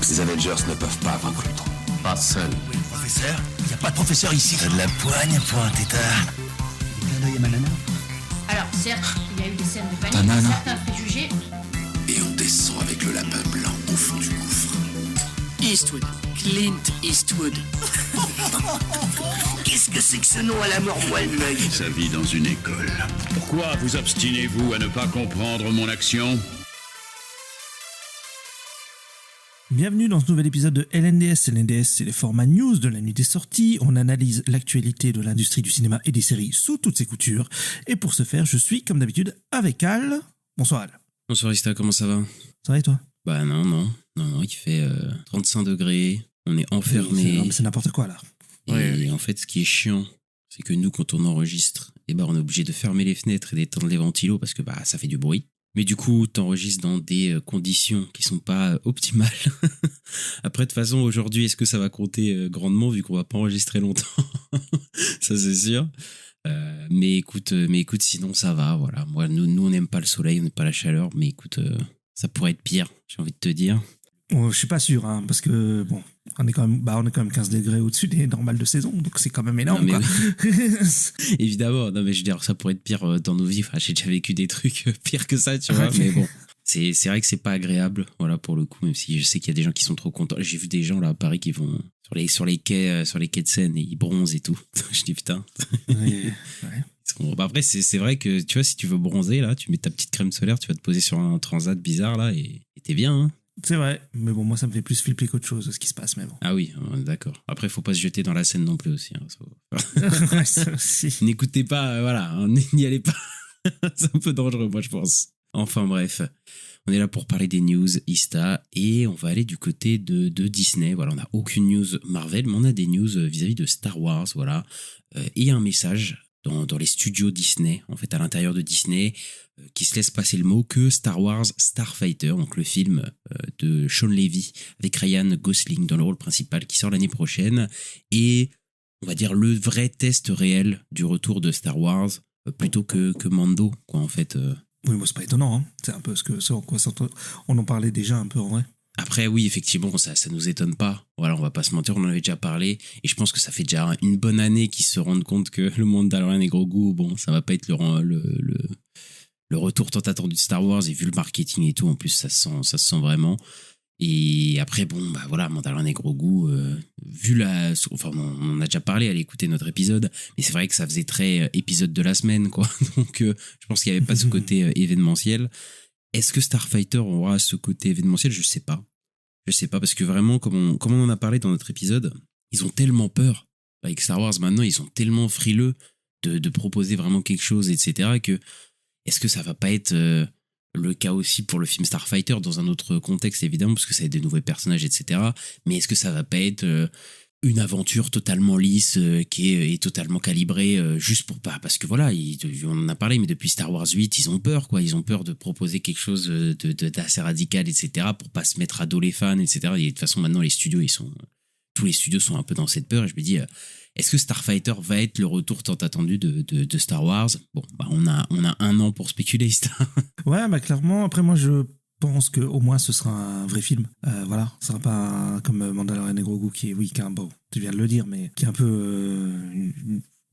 Ces Avengers ne peuvent pas vaincre Ultron. Pas seul. Oui, le professeur? Il n'y a pas de professeur ici. T'as de la poigne, point, tétard. Des clins d'œil à ma nana? Alors, certes, il y a eu des scènes de panique, Ta nana. certains préjugés. Et on descend avec le lapin blanc au fond du gouffre. Eastwood. Clint Eastwood. Qu'est-ce que c'est que ce nom à la mort moelle-l'œil? Sa vie dans une école. Pourquoi vous obstinez-vous à ne pas comprendre mon action? Bienvenue dans ce nouvel épisode de LNDS. LNDS, c'est les formats news de la nuit des sorties. On analyse l'actualité de l'industrie du cinéma et des séries sous toutes ses coutures. Et pour ce faire, je suis, comme d'habitude, avec Al. Bonsoir Al. Bonsoir Ista, comment ça va? Ça va et toi? Bah non, il fait 35 degrés, on est enfermé. Non, mais c'est n'importe quoi là. Et en fait, ce qui est chiant, c'est que nous, quand on enregistre, on est obligé de fermer les fenêtres et d'éteindre les ventilos parce que ça fait du bruit. Mais du coup, t'enregistres dans des conditions qui sont pas optimales. Après, de toute façon, aujourd'hui, est-ce que ça va compter grandement vu qu'on va pas enregistrer longtemps? Ça, c'est sûr. Mais écoute, sinon, ça va, voilà. Moi, nous, on n'aime pas le soleil, on n'aime pas la chaleur, mais écoute, ça pourrait être pire, j'ai envie de te dire. Bon, je suis pas sûr, hein, parce que bon, on est quand même 15 degrés au-dessus des normales de saison, donc c'est quand même énorme, Non, quoi. oui. Évidemment, non, mais je veux dire, ça pourrait être pire dans nos vies. Enfin, j'ai déjà vécu des trucs pires que ça, tu vois, mais bon. C'est vrai que c'est pas agréable, voilà, pour le coup, même si je sais qu'il y a des gens qui sont trop contents. J'ai vu des gens là à Paris qui vont sur les quais de Seine et ils bronzent et tout. Je dis putain. Ouais. Bah après, c'est vrai que tu vois, si tu veux bronzer là, tu mets ta petite crème solaire, tu vas te poser sur un transat bizarre là et t'es bien, hein. C'est vrai, mais bon, moi ça me fait plus flipper qu'autre chose ce qui se passe, mais bon. Ah oui, d'accord. Après, faut pas se jeter dans la Seine non plus aussi, hein. Ouais, ça aussi. N'écoutez pas, voilà, hein, n'y allez pas. C'est un peu dangereux, moi, je pense. Enfin bref, on est là pour parler des news Ista et on va aller du côté de Disney. Voilà, on n'a aucune news Marvel, mais on a des news vis-à-vis de Star Wars, voilà, et un message dans les studios Disney, en fait, à l'intérieur de Disney, qui se laisse passer le mot que Star Wars Starfighter, donc le film de Sean Levy avec Ryan Gosling dans le rôle principal, qui sort l'année prochaine, et on va dire le vrai test réel du retour de Star Wars, plutôt que Mando, quoi, en fait. Oui, moi c'est pas étonnant, hein. C'est un peu ce en quoi on en parlait déjà un peu en vrai. Après, oui, effectivement, ça nous étonne pas. Voilà, on va pas se mentir, on en avait déjà parlé. Et je pense que ça fait déjà une bonne année qu'ils se rendent compte que le Mandalorian et Grogu, bon, ça va pas être le retour tant attendu de Star Wars. Et vu le marketing et tout, en plus, ça se sent vraiment. Et après, bon, bah voilà, Mandalorian et Grogu, enfin, on en a déjà parlé, allez écouter notre épisode. Mais c'est vrai que ça faisait très épisode de la semaine, quoi. Donc, je pense qu'il y avait pas ce côté événementiel. Est-ce que Starfighter aura ce côté événementiel? Je sais pas. Parce que vraiment, comme on en a parlé dans notre épisode, ils ont tellement peur. Avec Star Wars, maintenant, ils sont tellement frileux de proposer vraiment quelque chose, etc. que est-ce que ça va pas être le cas aussi pour le film Starfighter dans un autre contexte, évidemment, parce que ça va être des nouveaux personnages, etc. Mais est-ce que ça va pas être une aventure totalement lisse qui est totalement calibrée juste pour pas, parce que voilà, on en a parlé, mais depuis Star Wars 8 ils ont peur, quoi, ils ont peur de proposer quelque chose d'assez radical, etc., pour pas se mettre à dos les fans, etc. Et de toute façon maintenant tous les studios sont un peu dans cette peur, et je me dis est-ce que Starfighter va être le retour tant attendu de Star Wars? Bon, bah on a un an pour spéculer. Ouais, bah clairement, après moi je pense que au moins ce sera un vrai film. Voilà, ce sera pas comme Mandalorian et Grogu qui est bon, tu viens de le dire, mais qui est un peu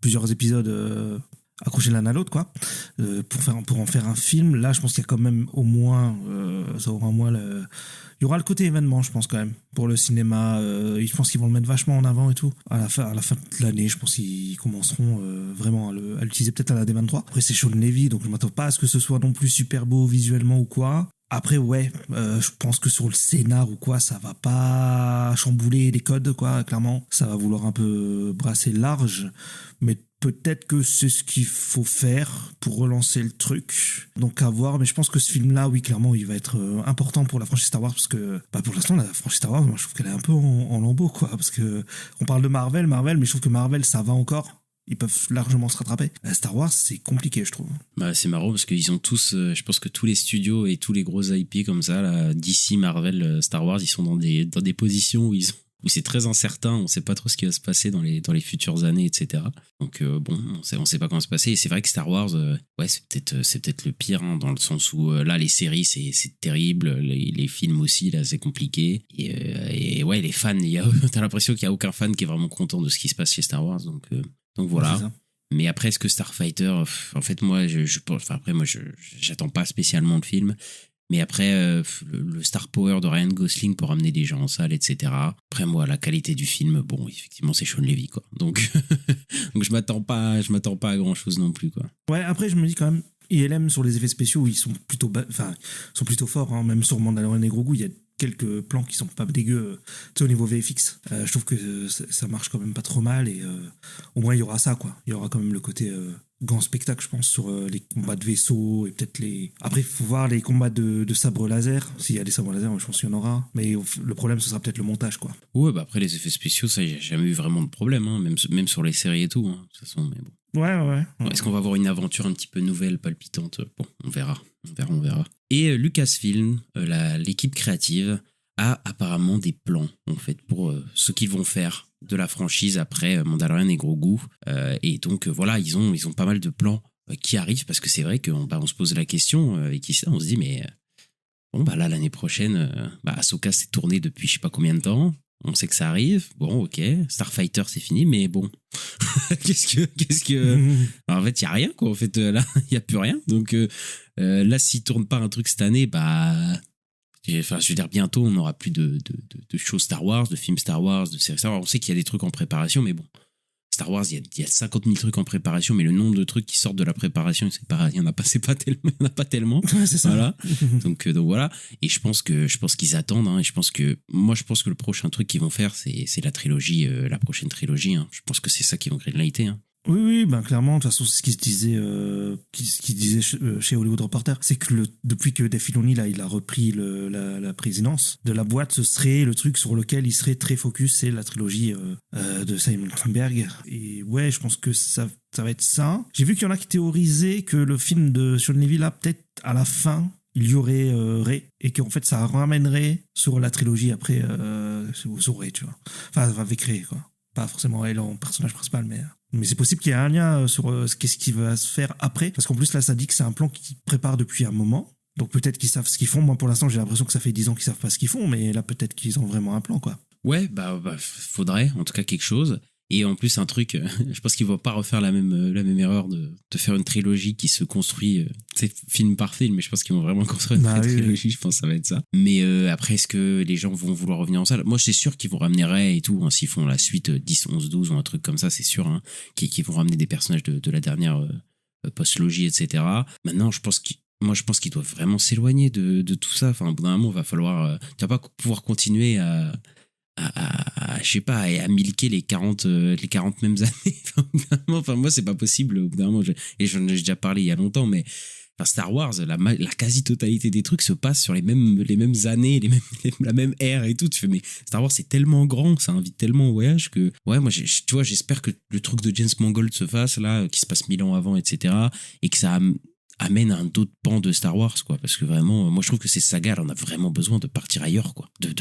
plusieurs épisodes accrochés l'un à l'autre, quoi. Pour en faire un film, là je pense qu'il y a quand même au moins il y aura le côté événement, je pense, quand même, pour le cinéma. Je pense qu'ils vont le mettre vachement en avant et tout. À la fin de l'année, je pense qu'ils commenceront vraiment à l'utiliser peut-être à la D23. Après, c'est Sean Levy, donc je m'attends pas à ce que ce soit non plus super beau visuellement ou quoi. Après, ouais, je pense que sur le scénar ou quoi, ça va pas chambouler les codes, quoi, clairement. Ça va vouloir un peu brasser large, mais peut-être que c'est ce qu'il faut faire pour relancer le truc. Donc à voir, mais je pense que ce film-là, oui, clairement, il va être important pour la franchise Star Wars, parce que pour l'instant, la franchise Star Wars, moi, je trouve qu'elle est un peu en lambeaux, quoi, parce que on parle de Marvel, mais je trouve que Marvel, ça va encore. Ils peuvent largement se rattraper. Star Wars, c'est compliqué, je trouve. Bah, c'est marrant parce qu'ils ont tous, je pense que tous les studios et tous les gros IP comme ça, là, DC, Marvel, Star Wars, ils sont dans des positions où ils ont où c'est très incertain, on sait pas trop ce qui va se passer dans les futures années, etc. Donc bon, on sait pas comment se passer. Et c'est vrai que Star Wars, ouais, c'est peut-être le pire, hein, dans le sens où là, les séries, c'est terrible, les films aussi, là, c'est compliqué. Et ouais, les fans, t'as l'impression qu'il y a aucun fan qui est vraiment content de ce qui se passe chez Star Wars. Donc voilà. C'est ça. Mais après, est-ce que Starfighter, en fait, moi, j'attends pas spécialement le film. Mais après, le star power de Ryan Gosling pour amener des gens en salle, etc. Après, moi, la qualité du film, bon, effectivement, c'est Sean Levy, quoi. Donc je m'attends pas à grand chose non plus, quoi. Ouais, après, je me dis quand même, ILM sur les effets spéciaux, ils sont plutôt, sont plutôt forts, hein. Même sur Mandalorian et Grogu, il y a quelques plans qui sont pas dégueux, tu sais, au niveau VFX. Je trouve que ça marche quand même pas trop mal, et au moins il y aura ça, quoi. Il y aura quand même le côté grand spectacle, je pense, sur les combats de vaisseaux, et peut-être les... Après, il faut voir les combats de sabre laser. S'il y a des sabres laser, je pense qu'il y en aura. Mais le problème, ce sera peut-être le montage, quoi. Ouais, bah après, les effets spéciaux, ça, il n'y a jamais eu vraiment de problème, hein, même sur les séries et tout, hein, de toute façon, mais bon. Ouais. Est-ce qu'on va avoir une aventure un petit peu nouvelle, palpitante? Bon, on verra. Et Lucasfilm, l'équipe créative, a apparemment des plans, en fait, pour ce qu'ils vont faire de la franchise après Mandalorian et Grogu. Et donc, voilà, ils ont pas mal de plans qui arrivent, parce que c'est vrai qu'on se pose la question, avec qui ça, on se dit, mais bon, bah là, l'année prochaine, Ahsoka s'est tournée depuis je sais pas combien de temps. On sait que ça arrive. Bon, ok. Starfighter, c'est fini, mais bon. Qu'est-ce que... Alors, en fait, il n'y a rien, quoi. En fait, là, il n'y a plus rien. Donc, là, s'ils ne tournent pas un truc cette année, enfin, je veux dire, bientôt, on n'aura plus de shows Star Wars, de films Star Wars, de séries Star Wars. On sait qu'il y a des trucs en préparation, mais bon. Star Wars, il y a 50 000 trucs en préparation, mais le nombre de trucs qui sortent de la préparation, il n'y en a pas tellement. Ouais, c'est ça. Voilà. Donc voilà. Et je pense qu'ils attendent, hein, et je pense que le prochain truc qu'ils vont faire, c'est la trilogie, la prochaine trilogie, hein. Je pense que c'est ça qu'ils vont greenlighter, hein. Oui, ben clairement, de toute façon, c'est ce qui se disait, chez Hollywood Reporter, c'est que depuis que Dave Filoni, là, il a repris la présidence de la boîte, ce serait le truc sur lequel il serait très focus, c'est la trilogie de Simon Kinberg. Et ouais, je pense que ça va être ça. J'ai vu qu'il y en a qui théorisaient que le film de Sean Levy, là, peut-être à la fin, il y aurait Rey, et qu'en fait, ça ramènerait sur la trilogie après, sur Rey, tu vois. Enfin, avec Rey, quoi. Pas forcément elle en personnage principal, mais c'est possible qu'il y ait un lien sur qu'est-ce qui va se faire après, parce qu'en plus là ça dit que c'est un plan qu'ils préparent depuis un moment, donc peut-être qu'ils savent ce qu'ils font. Moi pour l'instant j'ai l'impression que ça fait 10 ans qu'ils savent pas ce qu'ils font, mais là peut-être qu'ils ont vraiment un plan, quoi. Ouais, faudrait en tout cas quelque chose. Et en plus un truc, je pense qu'ils vont pas refaire la même erreur de faire une trilogie qui se construit, c'est film par film, mais je pense qu'ils vont vraiment construire une vraie trilogie. Je pense que ça va être ça. Mais après, est-ce que les gens vont vouloir revenir en salle? Moi c'est sûr qu'ils vont ramener Rey et tout, hein, s'ils font la suite 10, 11, 12 ou un truc comme ça, c'est sûr, hein, qu'ils vont ramener des personnages de la dernière post-logie, etc. Maintenant, je pense qu'ils doivent vraiment s'éloigner de tout ça. Enfin, au bout d'un moment, il va falloir... tu vas pas pouvoir continuer à je sais pas, à milquer les 40 mêmes années. Enfin, moi, c'est pas possible. Au bout d'un moment, j'en ai déjà parlé il y a longtemps, mais enfin, Star Wars, la quasi-totalité des trucs se passe sur les mêmes années, la même ère et tout. Tu fais, mais Star Wars, c'est tellement grand, ça invite tellement au voyage que, ouais, moi, tu vois, j'espère que le truc de James Mangold se fasse, là, qui se passe 1000 ans avant, etc., et que ça amène un autre pan de Star Wars, quoi, parce que vraiment, moi je trouve que ces sagas, on a vraiment besoin de partir ailleurs, quoi, de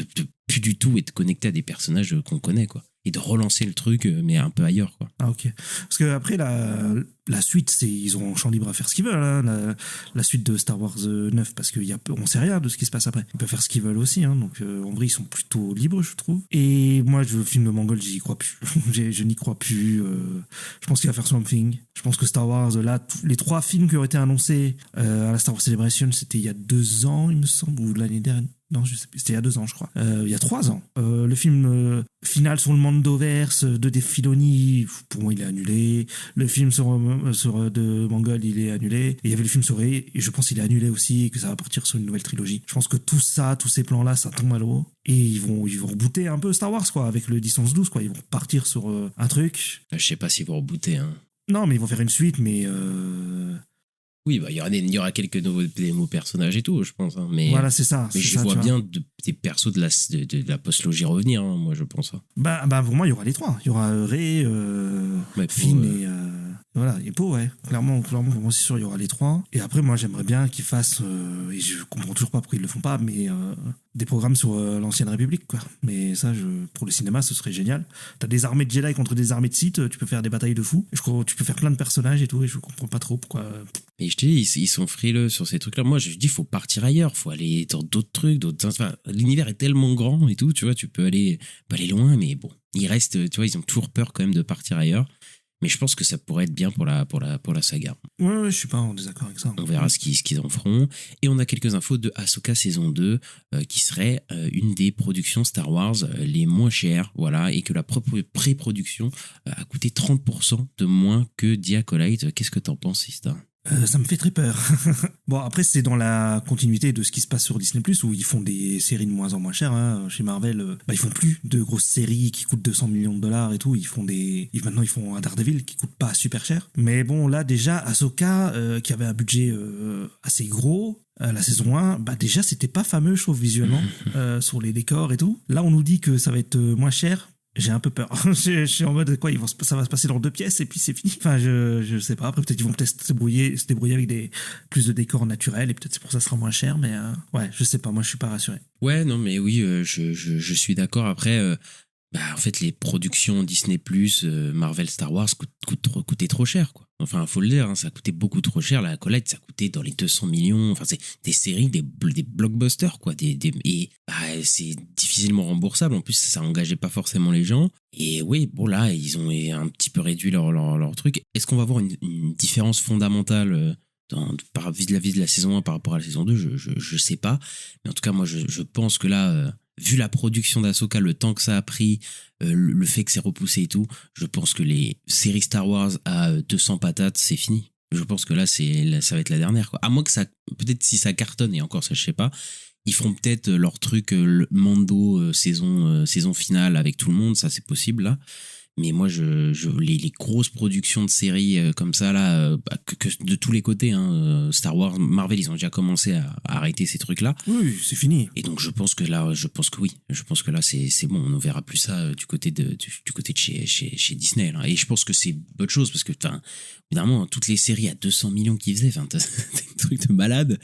plus du tout être connecté à des personnages qu'on connaît, quoi, et de relancer le truc, mais un peu ailleurs, quoi. Ah, ok. Parce que après la suite, ils ont champ libre à faire ce qu'ils veulent, hein, la suite de Star Wars 9, parce qu'on sait rien de ce qui se passe après. Ils peuvent faire ce qu'ils veulent aussi, hein, donc en vrai ils sont plutôt libres, je trouve. Et moi, le film de Mangold, j'y crois plus. je n'y crois plus. Je pense qu'il va faire Swamp Thing. Je pense que Star Wars, là, les 3 films qui auraient été annoncés à la Star Wars Celebration, c'était il y a 2 ans, il me semble, ou l'année dernière. Non, je sais plus, c'était il y a 2 ans, je crois. Il y a 3 ans. Le film final sur le Mandoverse de Dave Filoni, pour moi, il est annulé. Le film sur de Mangold, il est annulé. Et il y avait le film sur Rey, et je pense qu'il est annulé aussi, et que ça va partir sur une nouvelle trilogie. Je pense que tout ça, tous ces plans-là, ça tombe à l'eau. Et ils vont rebooter un peu Star Wars, quoi, avec le 10, 11, 12, quoi. Ils vont partir sur un truc. Je sais pas s'ils vont rebooter, hein. Non, mais ils vont faire une suite, mais... Oui, il y aura quelques nouveaux personnages et tout, je pense, hein, mais voilà, c'est ça. Mais je vois bien des persos de la post-logie revenir, hein, moi, je pense. Hein. Bah, pour moi, il y aura les 3. Il y aura Rey, Finn Voilà, et pour clairement pour moi c'est sûr il y aura les 3. Et après moi j'aimerais bien qu'ils fassent, et je comprends toujours pas pourquoi ils le font pas, mais des programmes sur l'ancienne République quoi. Mais ça pour le cinéma ce serait génial. T'as des armées de Jedi contre des armées de Sith, tu peux faire des batailles de fous. Je crois que tu peux faire plein de personnages et tout, et je comprends pas trop pourquoi. Et je te dis, ils sont frileux sur ces trucs-là. Moi, je dis, faut partir ailleurs, faut aller dans d'autres trucs, enfin, l'univers est tellement grand et tout, tu vois, tu peux aller loin, mais bon, il reste, tu vois, ils ont toujours peur quand même de partir ailleurs. Mais je pense que ça pourrait être bien pour la saga. Ouais, je suis pas en désaccord avec ça. On verra ce qu'ils en feront. Et on a quelques infos de Ahsoka saison 2, qui serait une des productions Star Wars les moins chères, voilà, et que la pré-production a coûté 30% de moins que The Acolyte. Qu'est-ce que t'en penses, Sista ? Ça me fait très peur. Bon, après, c'est dans la continuité de ce qui se passe sur Disney+, où ils font des séries de moins en moins chères. Hein. Chez Marvel, ils font plus de grosses séries qui coûtent 200 millions de dollars et tout. Maintenant, ils font un Daredevil qui coûte pas super cher. Mais bon, là, déjà, Ahsoka, qui avait un budget assez gros, la saison 1, déjà, c'était pas fameux, je trouve, visuellement, sur les décors et tout. Là, on nous dit que ça va être moins cher. J'ai un peu peur. Je suis en mode quoi, ça va se passer dans 2 pièces et puis c'est fini. Enfin, je sais pas. Après, peut-être qu'ils vont se débrouiller avec plus de décors naturels et peut-être c'est pour ça que ça sera moins cher. Mais ouais, je sais pas. Moi, je suis pas rassuré. Ouais, non, mais oui, je suis d'accord. Après, en fait, les productions Disney+, Marvel, Star Wars coûtaient trop cher, quoi. Enfin, faut le dire, hein, ça coûtait beaucoup trop cher. La Acolyte, ça coûtait dans les 200 millions. Enfin, c'est des séries, des blockbusters, quoi. C'est difficilement remboursable. En plus, ça engageait pas forcément les gens. Et oui, bon, là, ils ont un petit peu réduit leur truc. Est-ce qu'on va voir une différence fondamentale vis-à-vis de la saison 1 par rapport à la saison 2? Je sais pas. Mais en tout cas, moi, je pense que là, vu la production d'Ahsoka, le temps que ça a pris, le fait que c'est repoussé et tout, je pense que les séries Star Wars à 200 patates, c'est fini. Je pense que là, ça va être la dernière, quoi. À moins que ça, peut-être si ça cartonne, et encore ça, je sais pas, ils feront peut-être leur truc, le Mando saison finale avec tout le monde, ça c'est possible là. Mais moi, les grosses productions de séries comme ça, là, que de tous les côtés, hein, Star Wars, Marvel, ils ont déjà commencé à arrêter ces trucs-là. Oui, c'est fini. Et donc, je pense que là, oui. Je pense que là, c'est bon. On ne verra plus ça du côté de chez Disney, là. Et je pense que c'est bonne chose parce que, évidemment, toutes les séries à 200 millions qu'ils faisaient, t'as des trucs de malade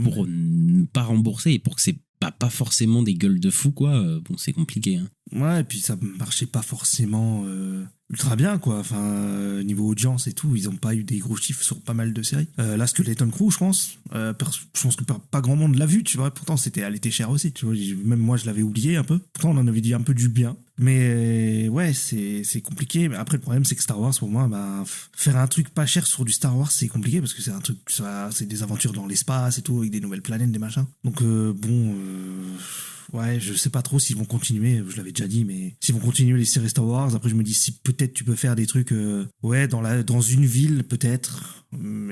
pour ne pas rembourser et pour que c'est pas forcément des gueules de fou, quoi. Bon, c'est compliqué, hein. Ouais, et puis ça marchait pas forcément ultra bien, quoi. Enfin, niveau audience et tout, ils ont pas eu des gros chiffres sur pas mal de séries. Là, Skeleton Crew, je pense que pas grand monde l'a vu, tu vois. Pourtant, elle était chère aussi, tu vois. Même moi, je l'avais oublié un peu. Pourtant, on en avait dit un peu du bien. Mais ouais, c'est compliqué. Mais après, le problème, c'est que Star Wars, pour moi, faire un truc pas cher sur du Star Wars, c'est compliqué parce que c'est un truc, c'est des aventures dans l'espace et tout, avec des nouvelles planètes, des machins. Donc, ouais, je sais pas trop s'ils vont continuer, je l'avais déjà dit, mais s'ils vont continuer les séries Star Wars. Après, je me dis si peut-être tu peux faire des trucs, dans une ville, peut-être,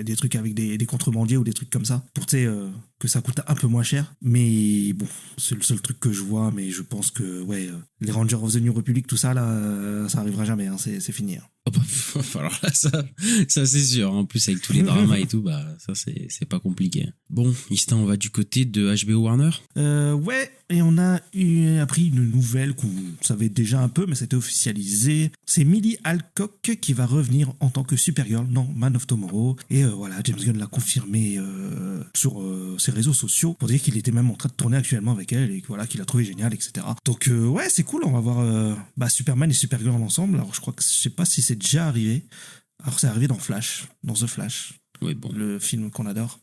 des trucs avec des contrebandiers ou des trucs comme ça, pour, que ça coûte un peu moins cher. Mais bon, c'est le seul truc que je vois, mais je pense que, les Rangers of the New Republic, tout ça, là, ça arrivera jamais, hein, c'est fini. Hein. Alors là, ça c'est sûr. En plus, avec tous les dramas et tout, ça c'est pas compliqué. Bon, Ista, on va du côté de HBO Warner. Ouais, et on a appris une nouvelle qu'on savait déjà un peu, mais c'était officialisé. C'est Millie Alcock qui va revenir en tant que Supergirl dans Man of Tomorrow. Et voilà, James Gunn l'a confirmé sur ses réseaux sociaux pour dire qu'il était même en train de tourner actuellement avec elle et voilà, qu'il a trouvé génial, etc. Donc ouais, c'est cool, on va voir Superman et Supergirl ensemble. Alors je crois que je sais pas si c'est déjà arrivé. Alors c'est arrivé dans The Flash. Oui, bon. Le film qu'on adore.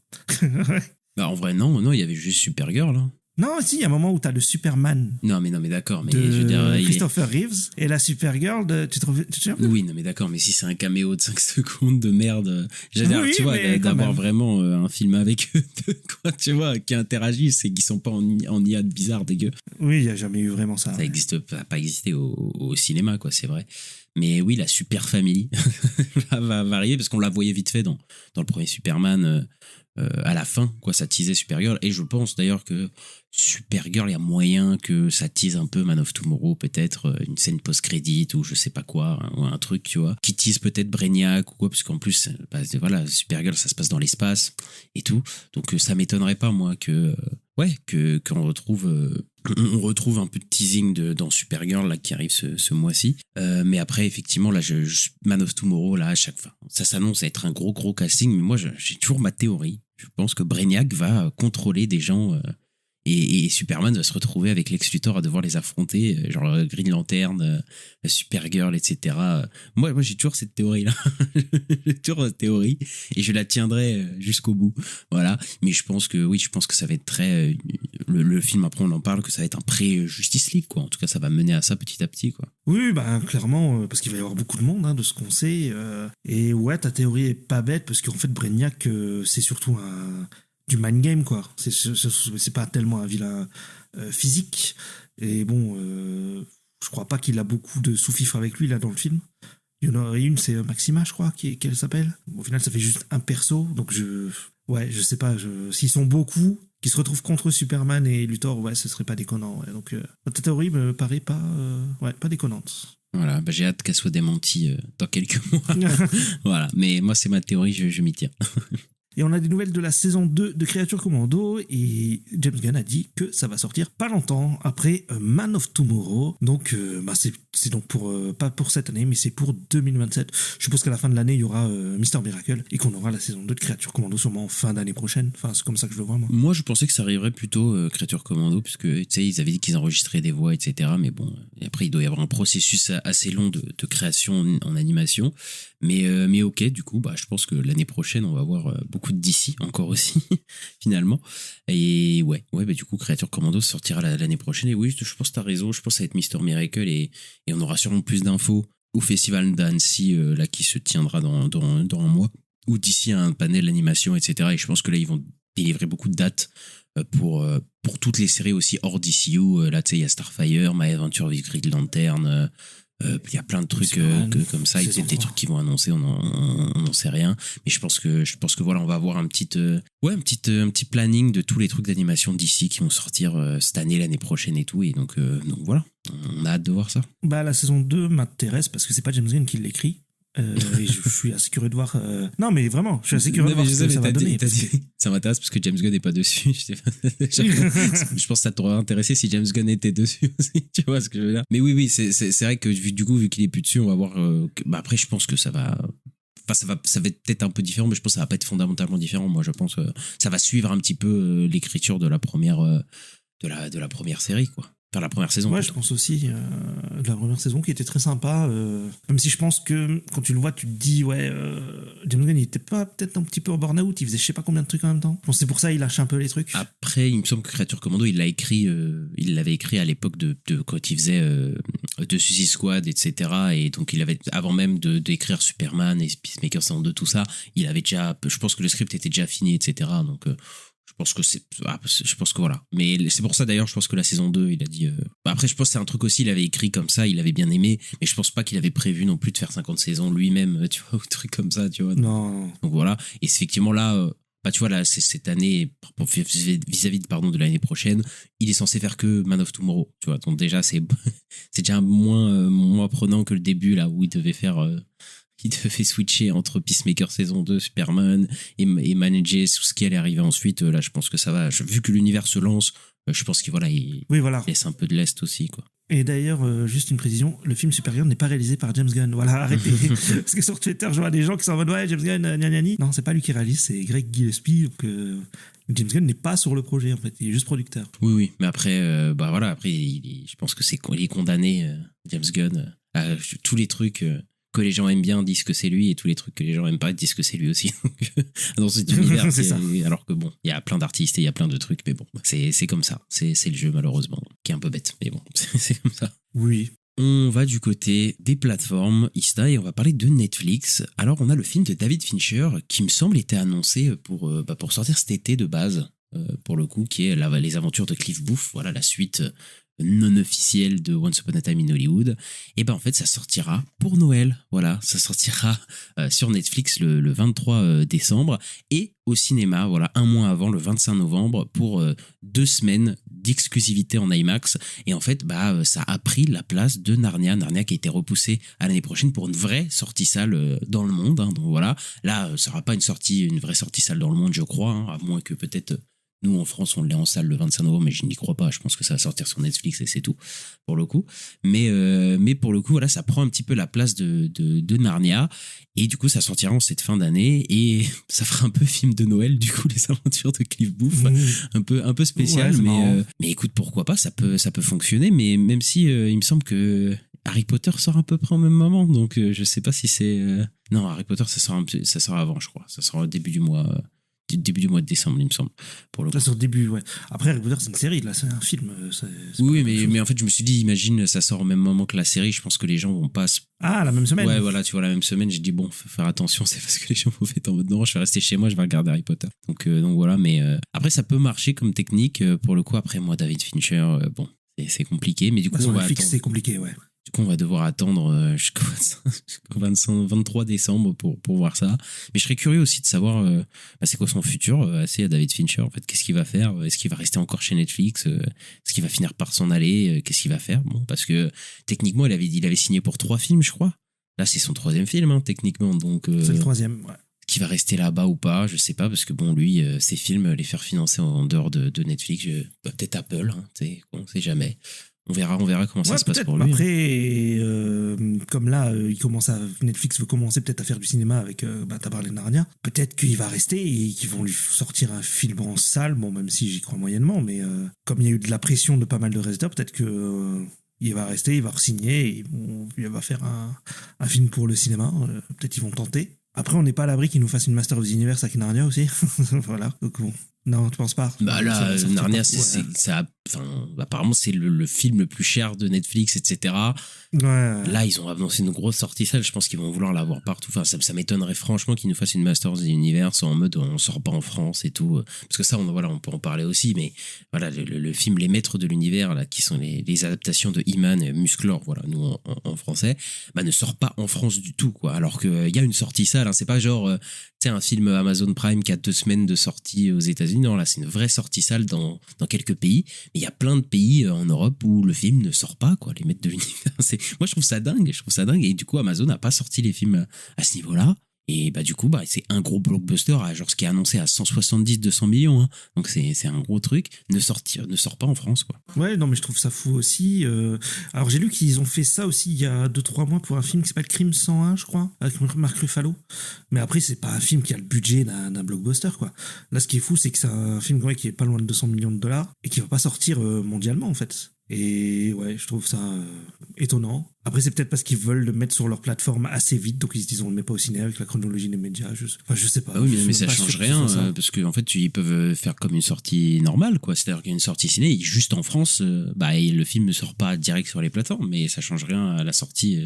En vrai, non, il y avait juste Supergirl, là. Non, si, il y a un moment où t'as le Superman. Non, mais d'accord. Mais de je veux dire, Christopher Reeves et la Supergirl de. Tu te souviens? Oui, non, mais d'accord. Mais si c'est un caméo de 5 secondes de merde, j'adore, oui, tu vois, d'avoir même. vraiment un film avec eux, quoi, tu vois, qui interagissent et qui sont pas en IA de bizarre, dégueu. Oui, il n'y a jamais eu vraiment ça. Ça existe pas existé au cinéma, quoi, c'est vrai. Mais oui, la Super Family va varier parce qu'on la voyait vite fait dans le premier Superman. À la fin, quoi, ça teasait Supergirl. Et je pense d'ailleurs que Supergirl, il y a moyen que ça tease un peu Man of Tomorrow, peut-être une scène post-crédit ou je sais pas quoi, ou un truc, tu vois, qui tease peut-être Brainiac ou quoi, parce qu'en plus, voilà, Supergirl, ça se passe dans l'espace et tout. Donc ça m'étonnerait pas, moi, que ouais, qu'on retrouve, on retrouve un peu de teasing dans Supergirl là qui arrive ce mois-ci. Mais après, effectivement, là, Man of Tomorrow, là, à chaque fois, ça s'annonce à être un gros casting. Mais moi, j'ai toujours ma théorie. Je pense que Brainiac va contrôler des gens. Et Superman va se retrouver avec Lex Luthor à devoir les affronter, genre Green Lantern, Supergirl, etc. Moi j'ai toujours cette théorie-là. J'ai toujours cette théorie et je la tiendrai jusqu'au bout. Voilà. Mais je pense que ça va être très... le film, après on en parle, que ça va être un pré-Justice League, quoi. En tout cas, ça va mener à ça petit à petit, quoi. Oui, bah clairement, parce qu'il va y avoir beaucoup de monde, de ce qu'on sait. Et ouais, ta théorie est pas bête, parce qu'en fait, Brainiac, c'est surtout du mind game, quoi. C'est pas tellement un vilain physique. Et bon, je crois pas qu'il a beaucoup de sous-fifres avec lui là dans le film. Il y en a une, c'est Maxima, je crois, qu'elle s'appelle. Au final, ça fait juste un perso, donc je sais pas. S'ils sont beaucoup, qui se retrouvent contre Superman et Luthor, ouais, ce serait pas déconnant. Ouais. Donc ta théorie me paraît pas déconnante. Voilà, bah, j'ai hâte qu'elle soit démentie dans quelques mois. Voilà, mais moi c'est ma théorie, je m'y tiens. Et on a des nouvelles de la saison 2 de Créature Commando, et James Gunn a dit que ça va sortir pas longtemps après Man of Tomorrow. Donc c'est donc pas pour cette année, mais c'est pour 2027. Je suppose qu'à la fin de l'année, il y aura Mister Miracle et qu'on aura la saison 2 de Créature Commando sûrement en fin d'année prochaine. Enfin, c'est comme ça que je le vois, moi. Moi, je pensais que ça arriverait plutôt Créature Commando, puisque tu sais, ils avaient dit qu'ils enregistraient des voix, etc. Mais bon, et après, il doit y avoir un processus assez long de création en animation. Mais ok, du coup, bah, je pense que l'année prochaine, on va avoir beaucoup de DC encore aussi, finalement. Et ouais, bah, du coup, Créature Commando sortira l'année prochaine. Et oui, je pense que t'as raison. Je pense que ça va être Mister Miracle et on aura sûrement plus d'infos au Festival d'Annecy, là, qui se tiendra dans un mois, où DC a un panel d'animation, etc. Et je pense que là, ils vont délivrer beaucoup de dates pour toutes les séries aussi hors DCU. Là, tu sais, il y a Starfire, My Adventure with Green Lantern. Il y a plein de trucs comme ça, il y a des trucs qui vont annoncer, on n'en sait rien, mais je pense que voilà, on va avoir un petit planning de tous les trucs d'animation d'ici qui vont sortir cette année, l'année prochaine et tout, et donc voilà, on a hâte de voir ça. Bah la saison 2 m'intéresse parce que c'est pas James Gunn qui l'écrit. Et je suis assez curieux de voir. Non, mais vraiment, je suis assez curieux de voir ce que ça va donner. Ça m'intéresse parce que James Gunn n'est pas dessus. Je pense que ça t'aurait intéressé si James Gunn était dessus aussi. Tu vois ce que je veux dire? Mais oui, c'est vrai que vu qu'il est plus dessus, on va voir. Après, je pense que ça va. Enfin, ça va être peut-être un peu différent, mais je pense que ça va pas être fondamentalement différent. Moi, je pense que ça va suivre un petit peu l'écriture de la première de la première série, quoi. Enfin, la première saison. Ouais, je pense aussi de la première saison qui était très sympa. Même si je pense que quand tu le vois, tu te dis, James Gunn, il était pas peut-être un petit peu en burn-out, il faisait je sais pas combien de trucs en même temps. Je pense que c'est pour ça il lâche un peu les trucs. Après, il me semble que Créature Commando, il l'avait écrit à l'époque de quand il faisait de Suicide Squad, etc. Et donc, il avait, avant même d'écrire Superman et Peacemaker 102, tout ça, il avait déjà, je pense que le script était déjà fini, etc. Donc, je pense que voilà. Mais c'est pour ça d'ailleurs, je pense que la saison 2, il a dit. Après, je pense que c'est un truc aussi, il avait écrit comme ça, il avait bien aimé, mais je pense pas qu'il avait prévu non plus de faire 50 saisons lui-même, tu vois, ou truc comme ça, tu vois. Non. Donc voilà. Et effectivement là, tu vois, là, c'est cette année, vis-à-vis de l'année prochaine, il est censé faire que Man of Tomorrow, tu vois. Donc déjà, c'est déjà moins prenant que le début, là, où il devait switcher entre Peacemaker saison 2, Superman et manager tout ce qui allait arriver ensuite. Là, je pense que ça va. Vu que l'univers se lance, je pense qu'il laisse un peu de l'est aussi, quoi. Et d'ailleurs, juste une précision, le film Supergirl n'est pas réalisé par James Gunn. Voilà, arrêtez. Parce que sur Twitter, je vois des gens qui sont en mode ouais, James Gunn, gna gna gna. Non, c'est pas lui qui réalise, c'est Greg Gillespie. Donc James Gunn n'est pas sur le projet, en fait, il est juste producteur. Oui, mais après, après, je pense que il est condamné, James Gunn, à tous les trucs. Que les gens aiment bien disent que c'est lui, et tous les trucs que les gens aiment pas disent que c'est lui aussi. Dans cet univers, alors que bon, il y a plein d'artistes et il y a plein de trucs, mais bon, c'est comme ça, c'est le jeu malheureusement, qui est un peu bête, mais bon, c'est comme ça. Oui. On va du côté des plateformes Ista et on va parler de Netflix. Alors on a le film de David Fincher qui me semble était annoncé pour sortir cet été de base, pour le coup, qui est les aventures de Cliff Booth, voilà la suite non officiel de Once Upon a Time in Hollywood. Et ben en fait ça sortira pour Noël, voilà, ça sortira sur Netflix le 23 décembre et au cinéma, voilà, un mois avant, le 25 novembre, pour 2 semaines d'exclusivité en IMAX. Et en fait, ça a pris la place de Narnia qui a été repoussé à l'année prochaine pour une vraie sortie salle dans le monde, hein. Donc voilà, là ça sera pas une vraie sortie salle dans le monde, je crois, hein, à moins que peut-être Nous, en France, on l'est en salle le 25 novembre, mais je n'y crois pas. Je pense que ça va sortir sur Netflix et c'est tout, pour le coup. Mais pour le coup, voilà, ça prend un petit peu la place de Narnia. Et du coup, ça sortira en cette fin d'année. Et ça fera un peu film de Noël, du coup, les aventures de Cliff Booth. Un peu spécial. Ouais, mais écoute, pourquoi pas, ça peut fonctionner. Mais même si il me semble que Harry Potter sort à peu près au même moment. Donc, je sais pas si c'est... Non, Harry Potter, ça sort avant, je crois. Ça sort au début du mois de décembre, il me semble, pour le coup. Ça sort début, ouais. Après, Harry Potter, c'est une série, là, c'est un film. C'est Oui, pas la même chose. mais en fait, je me suis dit, imagine, ça sort au même moment que la série. Je pense que les gens vont pas se... Ah, la même semaine. Ouais, voilà, tu vois, la même semaine, j'ai dit, bon, faut faire attention, c'est parce que les gens vont être en mode, non, je vais rester chez moi, je vais regarder Harry Potter. Donc voilà, mais après, ça peut marcher comme technique. Pour le coup, après, moi, David Fincher, bon, c'est compliqué, mais du coup, Sur on va Netflix, attendre. c'est compliqué, ouais. Du coup, on va devoir attendre jusqu'au 23 décembre pour voir ça. Mais je serais curieux aussi de savoir c'est quoi son futur à David Fincher. En fait, qu'est-ce qu'il va faire? Est-ce qu'il va rester encore chez Netflix? Est-ce qu'il va finir par s'en aller? Qu'est-ce qu'il va faire? Bon, parce que techniquement, il avait signé pour 3 films, je crois. Là, c'est son 3e film, hein, techniquement. Donc, C'est le 3e, ouais. qui va rester là-bas ou pas, je sais pas, parce que bon, lui, ses films, les faire financer en dehors de Netflix, peut-être Apple, hein, on sait jamais. On verra comment ça Ouais, se passe peut-être. pour lui. Après, comme là, Netflix veut commencer peut-être à faire du cinéma avec, t'as parlé de Narnia. Peut-être qu'il va rester et qu'ils vont lui sortir un film en salle. Bon, même si j'y crois moyennement, mais comme il y a eu de la pression de pas mal de réalisateurs, peut-être que il va rester, il va re-signer et il va faire un film pour le cinéma. Peut-être qu'ils vont tenter. Après, on n'est pas à l'abri qu'ils nous fassent une Master of the Universe avec Narnia aussi. Voilà. Donc bon. Non, tu penses pas? Bah Ça là, va sortir Narnia, pas. ça, enfin, apparemment, c'est le film le plus cher de Netflix, etc. Ouais. Là, ils ont annoncé une grosse sortie salle. Je pense qu'ils vont vouloir l'avoir partout. Enfin, ça m'étonnerait franchement qu'ils nous fassent une Masters of the Universe en mode on sort pas en France et tout. Parce que ça, on peut en parler aussi. Mais voilà, le film Les Maîtres de l'Univers, là, qui sont les adaptations de He-Man, Musclor, voilà, nous en français, bah, ne sort pas en France du tout, quoi. Alors qu'il y a une sortie salle. Hein. C'est pas genre, tu sais, un film Amazon Prime qui a 2 semaines de sortie aux États-Unis. Non, là, c'est une vraie sortie salle dans quelques pays. Mais il y a plein de pays en Europe où le film ne sort pas, quoi. Les Maîtres de l'Univers. Moi, je trouve ça dingue. Et du coup, Amazon n'a pas sorti les films à ce niveau-là. Et bah, du coup, bah, c'est un gros blockbuster, genre ce qui est annoncé à 170-200 millions. Hein. Donc, c'est un gros truc. Ne sort pas en France, quoi. Ouais, non, mais je trouve ça fou aussi. Alors, j'ai lu qu'ils ont fait ça aussi il y a 2-3 mois pour un film qui s'appelle Crime 101, je crois, avec Marc Ruffalo. Mais après, c'est pas un film qui a le budget d'un blockbuster, quoi. Là, ce qui est fou, c'est que c'est un film qui est pas loin de 200 millions de dollars et qui va pas sortir mondialement, en fait. Et ouais, je trouve ça étonnant. Après, c'est peut-être parce qu'ils veulent le mettre sur leur plateforme assez vite, donc ils se disent on le met pas au ciné avec la chronologie des médias. Je sais pas. Ah oui, Je suis mais ça même pas change sûr qu'ils rien, fassent ça. parce qu'en fait, ils peuvent faire comme une sortie normale, quoi. C'est-à-dire qu'il y a une sortie ciné, et juste en France, et le film ne sort pas direct sur les plateformes, mais ça change rien à la sortie.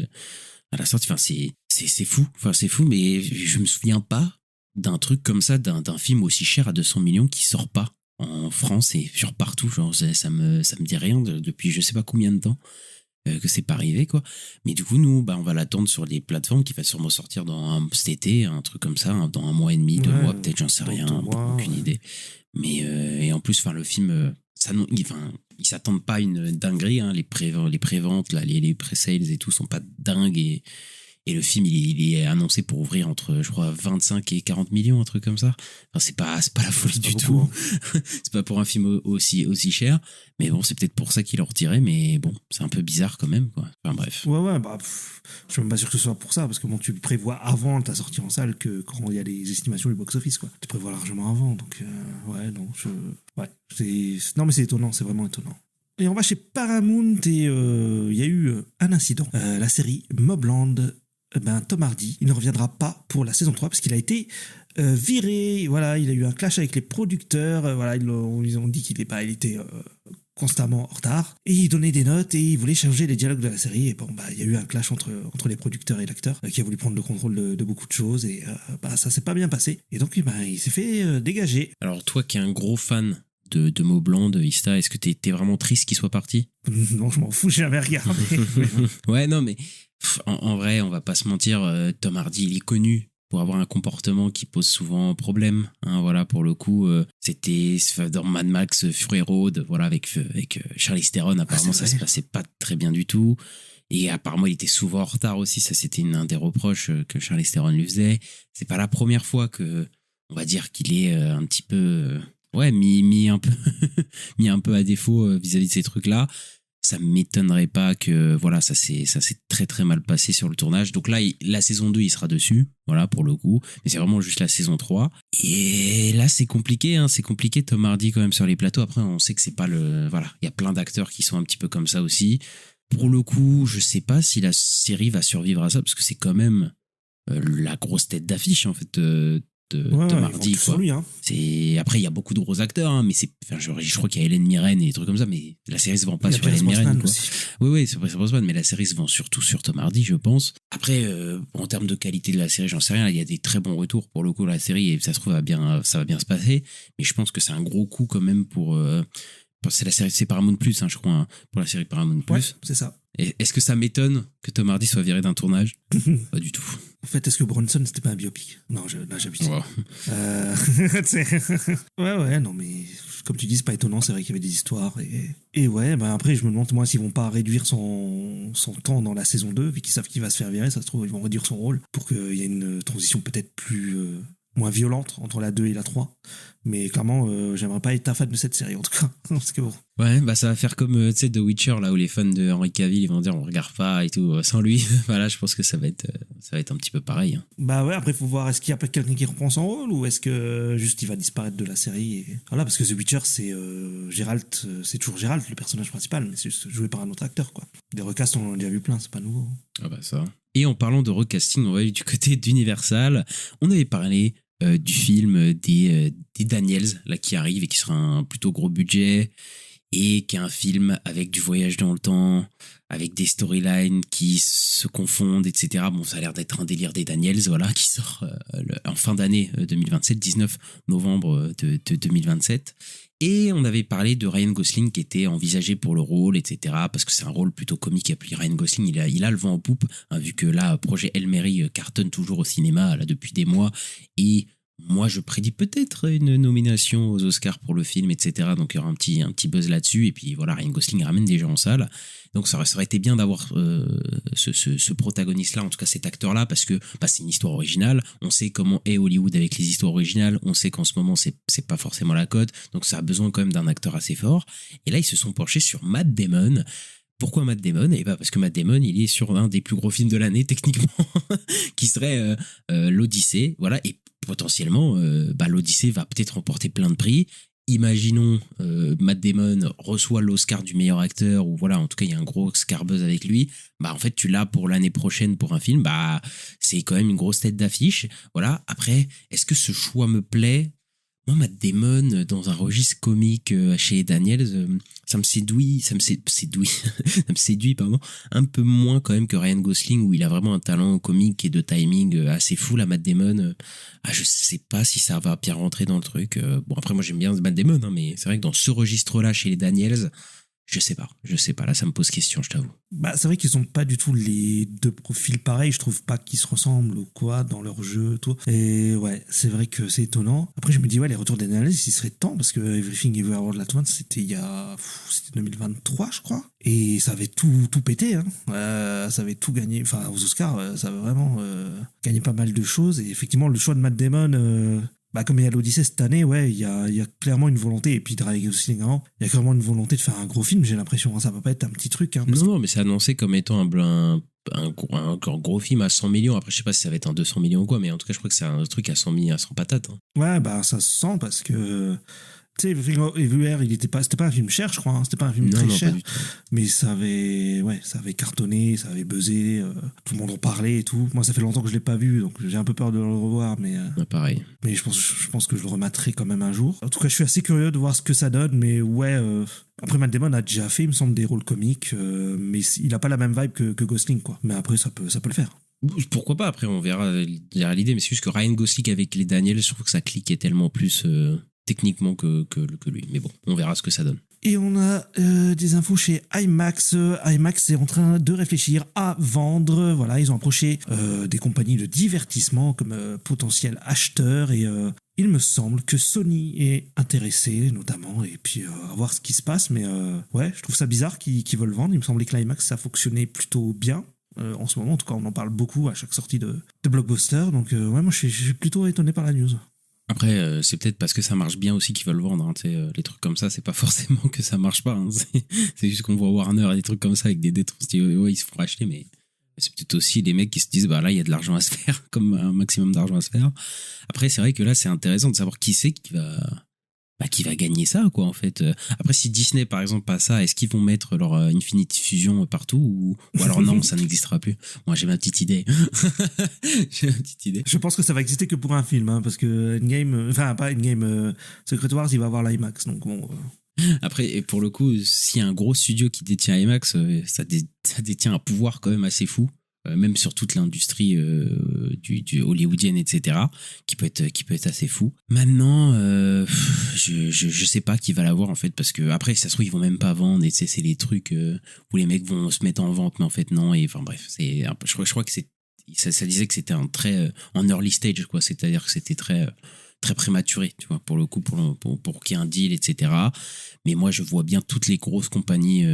Enfin, c'est fou. Enfin, c'est fou, mais je me souviens pas d'un truc comme ça, d'un film aussi cher à 200 millions qui sort pas en France et sur partout. Genre, ça me dit rien depuis je sais pas combien de temps. Que c'est pas arrivé, quoi. Mais du coup, nous, on va l'attendre sur les plateformes qui va sûrement sortir cet été, un truc comme ça, dans 1 mois et demi, 2 mois, peut-être, j'en sais dans rien, 2 mois, aucune idée. Mais, et en plus, le film, ils s'attendent pas à une dinguerie, hein, les préventes, là, les pré-sales et tout sont pas dingues et le film, il est annoncé pour ouvrir entre, je crois, 25 et 40 millions, un truc comme ça. Enfin, c'est pas la folie du tout. C'est pas pour un film aussi cher. Mais bon, c'est peut-être pour ça qu'il en retirait. Mais bon, c'est un peu bizarre quand même, quoi. Enfin, bref. Ouais, je suis même pas sûr que ce soit pour ça, parce que bon, tu prévois avant ta sortie en salle que quand il y a les estimations du box-office, quoi. Tu prévois largement avant, donc non, mais c'est étonnant, c'est vraiment étonnant. Et on va chez Paramount et il y a eu un incident. La série Mobland, Tom Hardy, il ne reviendra pas pour la saison 3 parce qu'il a été viré. Voilà, il a eu un clash avec les producteurs. Ils ont dit qu'il était constamment en retard et il donnait des notes et il voulait changer les dialogues de la série. Et il y a eu un clash entre les producteurs et l'acteur qui a voulu prendre le contrôle de beaucoup de choses et ça s'est pas bien passé. Et donc il s'est fait dégager. Alors toi qui es un gros fan de Mobland, de Ista, est-ce que t'es vraiment triste qu'il soit parti? Non, je m'en fous, j'ai jamais regardé. Ouais, non, mais en vrai, on va pas se mentir, Tom Hardy, il est connu pour avoir un comportement qui pose souvent problème. Hein, voilà, pour le coup, c'était dans Mad Max Fury Road, voilà, avec Charlize Theron, apparemment ça se passait pas très bien du tout. Et apparemment, il était souvent en retard aussi. Ça, c'était un des reproches que Charlize Theron lui faisait. C'est pas la première fois que, on va dire qu'il est un petit peu mis un peu mis un peu à défaut vis-à-vis de ces trucs-là. Ça m'étonnerait pas que voilà, ça s'est très très mal passé sur le tournage. Donc là, la saison 2, il sera dessus, voilà, pour le coup. Mais c'est vraiment juste la saison 3. Et là, c'est compliqué, hein. C'est compliqué, Tom Hardy, quand même, sur les plateaux. Après, on sait que c'est pas le... Voilà, il y a plein d'acteurs qui sont un petit peu comme ça aussi. Pour le coup, je sais pas si la série va survivre à ça, parce que c'est quand même la grosse tête d'affiche, en fait, de Tom Hardy, quoi. Lui, hein. Après, il y a beaucoup de gros acteurs, hein, mais je crois qu'il y a Hélène Mirren et des trucs comme ça, mais la série se vend pas sur Hélène Mirren, quoi. Oui, c'est Pierce Brosnan, mais la série se vend surtout sur Tom Hardy, je pense. Après, en termes de qualité de la série, j'en sais rien. Il y a des très bons retours pour le coup, la série, et ça se trouve, ça va bien se passer. Mais je pense que c'est un gros coup quand même pour c'est la série, c'est Paramount Plus, hein, je crois, hein, pour la série Paramount Plus. Ouais, c'est ça. Et est-ce que ça m'étonne que Tom Hardy soit viré d'un tournage? Pas du tout. En fait, est-ce que Bronson, c'était pas un biopic? Non, j'habite. Wow. Ouais, non, mais comme tu dis, c'est pas étonnant, c'est vrai qu'il y avait des histoires. Et ouais, ben après, je me demande, moi, s'ils vont pas réduire son temps dans la saison 2, vu qu'ils savent qu'il va se faire virer, ça se trouve, ils vont réduire son rôle pour qu'il y ait une transition peut-être moins violente entre la 2 et la 3. Mais clairement, j'aimerais pas être un fan de cette série, en tout cas. Parce que bon. Ouais, bah ça va faire comme, tu sais, The Witcher, là où les fans de Henry Cavill, ils vont dire on regarde pas et tout, sans lui. Voilà, je pense que ça va être un petit peu pareil, hein. Bah ouais, après, faut voir, est-ce qu'il y a quelqu'un qui reprend son rôle ou est-ce que juste il va disparaître de la série Voilà, parce que The Witcher, c'est Geralt, c'est toujours Geralt, le personnage principal, mais c'est juste joué par un autre acteur, quoi. Des recasts, on en a déjà vu plein, c'est pas nouveau. Ah bah ça. Et en parlant de recasting, on va aller du côté d'Universal. On avait parlé du film des Daniels, là, qui arrive et qui sera un plutôt gros budget, et qui est un film avec du voyage dans le temps, avec des storylines qui se confondent, etc. Bon, ça a l'air d'être un délire des Daniels, voilà, qui sort en fin d'année 2027, 19 novembre de 2027. Et on avait parlé de Ryan Gosling qui était envisagé pour le rôle, etc. Parce que c'est un rôle plutôt comique. Et puis Ryan Gosling, il a le vent en poupe, hein, vu que là, projet Hail Mary cartonne toujours au cinéma là depuis des mois. Et moi, je prédis peut-être une nomination aux Oscars pour le film, etc. Donc il y aura un petit buzz là-dessus. Et puis voilà, Ryan Gosling ramène des gens en salle. Donc ça aurait été bien d'avoir ce protagoniste-là, en tout cas cet acteur-là, parce que c'est une histoire originale. On sait comment est Hollywood avec les histoires originales. On sait qu'en ce moment, c'est pas forcément la cote. Donc ça a besoin quand même d'un acteur assez fort. Et là, ils se sont penchés sur Matt Damon. Pourquoi Matt Damon? Et parce que Matt Damon, il est sur un des plus gros films de l'année, techniquement, qui serait l'Odyssée. Voilà. Et potentiellement, l'Odyssée va peut-être remporter plein de prix. Imaginons Matt Damon reçoit l'Oscar du meilleur acteur, ou voilà, en tout cas il y a un gros Oscar buzz avec lui. En fait tu l'as pour l'année prochaine pour un film, c'est quand même une grosse tête d'affiche. Voilà. Après, est-ce que ce choix me plaît? Moi, Matt Damon dans un registre comique chez Daniels, ça me séduit pardon, un peu moins quand même que Ryan Gosling, où il a vraiment un talent comique et de timing assez fou. Là, Matt Damon, je sais pas si ça va bien rentrer dans le truc. Bon, après moi j'aime bien Matt Damon, hein, mais c'est vrai que dans ce registre-là chez les Daniels, je sais pas, là ça me pose question, je t'avoue. C'est vrai qu'ils ont pas du tout les deux profils pareils, je trouve pas qu'ils se ressemblent ou quoi dans leur jeu, tout. Et ouais, c'est vrai que c'est étonnant. Après je me dis les retours d'analyse, il serait temps, parce que Everything Everywhere All at Once, c'était c'était 2023 je crois, et ça avait tout pété, hein. Ça avait tout gagné, enfin aux Oscars, ça avait vraiment gagné pas mal de choses, et effectivement le choix de Matt Damon, comme il y a l'Odyssée cette année, ouais, il y a clairement une volonté, et puis de Ryan Gosling avant, il y a clairement une volonté de faire un gros film, j'ai l'impression, hein, ça va pas être un petit truc, hein, non, mais c'est annoncé comme étant un gros film à 100 millions. Après, je sais pas si ça va être un 200 millions ou quoi, mais en tout cas, je crois que c'est un truc à 100 patates, hein. Ouais, ça se sent, parce que tu sais, Everywhere, c'était pas un film cher, je crois, hein. C'était pas un film très cher, mais ça avait cartonné, ça avait buzzé, tout le monde en parlait et tout. Moi, ça fait longtemps que je l'ai pas vu, donc j'ai un peu peur de le revoir, mais pareil. Mais je pense que je le rematerai quand même un jour. En tout cas, je suis assez curieux de voir ce que ça donne, mais ouais, après Matt Damon a déjà fait, il me semble, des rôles comiques, mais il a pas la même vibe que Gosling, quoi. Mais après, ça peut le faire. Pourquoi pas, après on verra l'idée, mais c'est juste que Ryan Gosling avec les Daniels, je trouve que ça cliquait tellement plus techniquement que lui. Mais bon, on verra ce que ça donne. Et on a des infos chez IMAX. IMAX est en train de réfléchir à vendre. Voilà, ils ont approché des compagnies de divertissement comme potentiels acheteurs, et il me semble que Sony est intéressé notamment, et puis à voir ce qui se passe. Mais ouais, je trouve ça bizarre qu'ils veulent vendre. Il me semblait que l'IMAX ça fonctionnait plutôt bien. En ce moment, en tout cas, on en parle beaucoup à chaque sortie de blockbuster. Donc ouais, moi je suis plutôt étonné par la news. Après, c'est peut-être parce que ça marche bien aussi qu'ils veulent vendre. Hein, tu sais, les trucs comme ça, c'est pas forcément que ça marche pas. Hein, c'est juste qu'on voit Warner et des trucs comme ça avec des dettes. On se dit, ouais, ils se font racheter, mais c'est peut-être aussi des mecs qui se disent, bah là, il y a de l'argent à se faire, comme un maximum d'argent à se faire. Après, c'est vrai que là, c'est intéressant de savoir qui c'est qui va gagner ça, quoi, en fait. Après, si Disney, par exemple, a ça, est-ce qu'ils vont mettre leur Infinity Fusion partout ou alors non, ça n'existera plus. Moi, j'ai ma petite idée. Je pense que ça va exister que pour un film, hein, parce que Endgame, enfin pas Endgame, Secret Wars, il va avoir l'IMAX, donc bon. Après, et pour le coup, s'il y a un gros studio qui détient IMAX, ça détient un pouvoir quand même assez fou. Même sur toute l'industrie du hollywoodienne, etc., qui peut être assez fou. Maintenant, je sais pas qui va l'avoir en fait, parce que après, ça se trouve ils vont même pas vendre, et c'est les trucs où les mecs vont se mettre en vente, mais en fait non. Et enfin bref, c'est je crois que ça disait que c'était un très en early stage, quoi, c'est-à-dire que c'était très très prématuré, tu vois, pour le coup, pour qu'il y ait un deal, etc. Mais moi, je vois bien toutes les grosses compagnies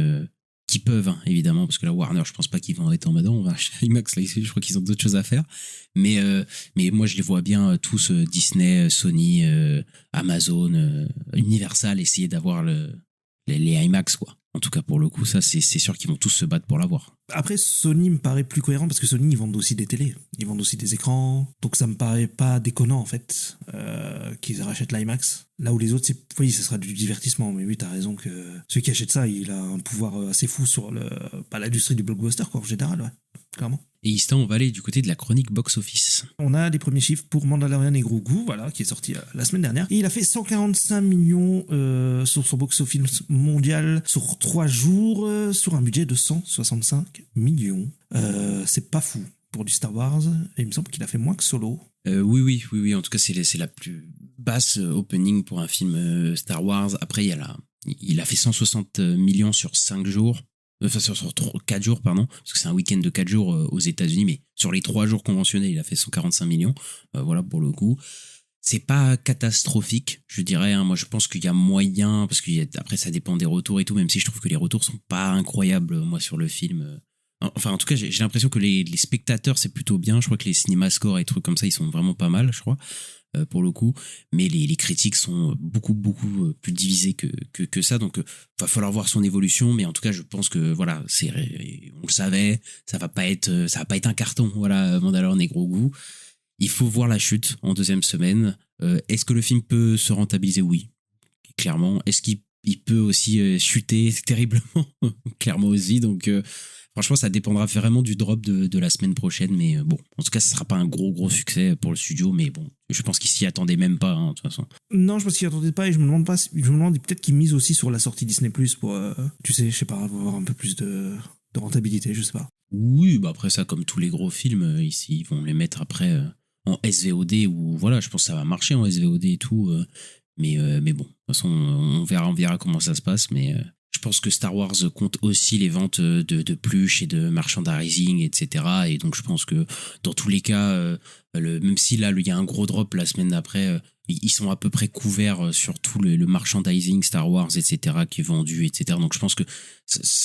qui peuvent, hein, évidemment, parce que là, Warner, je pense pas qu'ils vont être en mode, on va acheter IMAX, là, je crois qu'ils ont d'autres choses à faire. Mais moi, je les vois bien tous, Disney, Sony, Amazon, Universal, essayer d'avoir les IMAX, quoi. En tout cas, pour le coup, ça, c'est sûr qu'ils vont tous se battre pour l'avoir. Après, Sony me paraît plus cohérent parce que Sony, ils vendent aussi des télés, ils vendent aussi des écrans, donc ça me paraît pas déconnant en fait qu'ils rachètent l'IMAX. Là où les autres, oui, ce sera du divertissement, mais oui, t'as raison que celui qui achète ça, il a un pouvoir assez fou sur l'industrie du blockbuster, quoi, en général, ouais, clairement. Et Ista, on va aller du côté de la chronique box-office. On a les premiers chiffres pour Mandalorian et Grogu, voilà, qui est sorti la semaine dernière. Et il a fait 145 millions sur son box-office mondial sur 3 jours, sur un budget de 165 millions. C'est pas fou pour du Star Wars, et il me semble qu'il a fait moins que Solo. Oui. En tout cas, c'est la plus basse opening pour un film Star Wars. Après, il a fait 160 millions sur 5 jours. Enfin, sur 4 jours, pardon, parce que c'est un week-end de 4 jours aux États-Unis, mais sur les 3 jours conventionnés, il a fait 145 millions. Voilà, pour le coup. C'est pas catastrophique, je dirais. Hein. Moi, je pense qu'il y a moyen, parce que après, ça dépend des retours et tout, même si je trouve que les retours sont pas incroyables, moi, sur le film. Enfin, en tout cas, j'ai l'impression que les spectateurs, c'est plutôt bien. Je crois que les cinémascores et trucs comme ça, ils sont vraiment pas mal, je crois. Pour le coup, mais les critiques sont beaucoup plus divisées que ça, donc va falloir voir son évolution, mais en tout cas je pense que voilà, on le savait, ça va pas être un carton, voilà, Mandalorian et Grogu. Il faut voir la chute en deuxième semaine. Est-ce que le film peut se rentabiliser? Oui, clairement. Est-ce qu'il peut aussi chuter terriblement? Clairement aussi, donc franchement, ça dépendra vraiment du drop de la semaine prochaine, mais bon, en tout cas, ce sera pas un gros succès pour le studio, mais bon, je pense qu'ils s'y attendaient même pas, hein, de toute façon. Non, je pense qu'ils s'y attendaient pas, et je me demande peut-être qu'ils misent aussi sur la sortie Disney+, pour, tu sais, je sais pas, avoir un peu plus de rentabilité, je sais pas. Oui, bah après ça, comme tous les gros films, ici, ils vont les mettre après en SVOD, ou voilà, je pense que ça va marcher en SVOD et tout, mais bon, de toute façon, on verra comment ça se passe, mais... Je pense que Star Wars compte aussi les ventes de plush et de merchandising, etc. Et donc, je pense que dans tous les cas, même si là, il y a un gros drop la semaine d'après, ils sont à peu près couverts sur tout le merchandising Star Wars, etc. qui est vendu, etc. Donc, je pense que,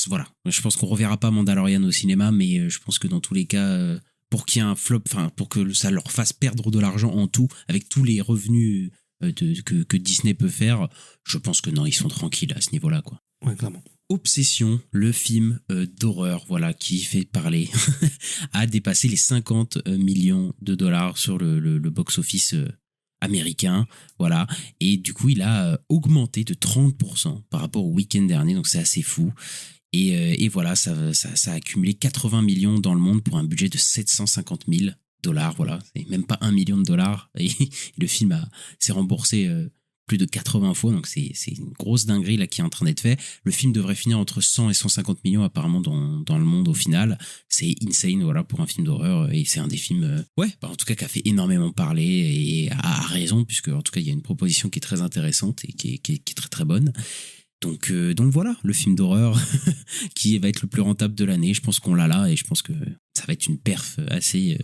voilà, je pense qu'on reverra pas Mandalorian au cinéma, mais je pense que dans tous les cas, pour qu'il y ait un flop, enfin, pour que ça leur fasse perdre de l'argent en tout, avec tous les revenus que Disney peut faire, je pense que non, ils sont tranquilles à ce niveau-là, quoi. Ouais, clairement. Obsession, le film d'horreur, voilà, qui fait parler, a dépassé les 50 millions de dollars sur le box-office américain, voilà, et du coup, il a augmenté de 30% par rapport au week-end dernier, donc c'est assez fou. Et voilà, ça a accumulé 80 millions dans le monde pour un budget de 750 000 dollars, voilà, c'est même pas 1 million de dollars, et le film s'est remboursé plus de 80 fois, donc c'est une grosse dinguerie là qui est en train d'être fait. Le film devrait finir entre 100 et 150 millions apparemment dans le monde au final. C'est insane, voilà, pour un film d'horreur, et c'est un des films en tout cas qui a fait énormément parler, et a raison, puisque en tout cas il y a une proposition qui est très intéressante et qui est très très bonne. Donc voilà, le film d'horreur qui va être le plus rentable de l'année. Je pense qu'on l'a là, et je pense que ça va être une perf assez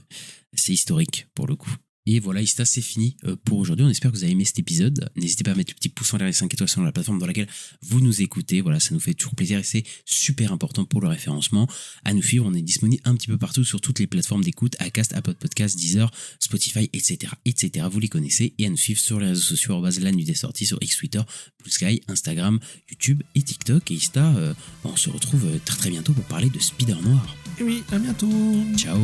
historique pour le coup. Et voilà, Ista, c'est fini pour aujourd'hui. On espère que vous avez aimé cet épisode. N'hésitez pas à mettre le petit pouce en l'air et 5 étoiles sur la plateforme dans laquelle vous nous écoutez. Voilà, ça nous fait toujours plaisir et c'est super important pour le référencement. À nous suivre, on est disponible un petit peu partout sur toutes les plateformes d'écoute, Acast, Apple Podcasts, Deezer, Spotify, etc., etc. Vous les connaissez. Et à nous suivre sur les réseaux sociaux, la nuit des sorties, sur X, Twitter, Blue Sky, Instagram, YouTube et TikTok. Et Ista, on se retrouve très très bientôt pour parler de Spider Noir. Et oui, à bientôt. Ciao.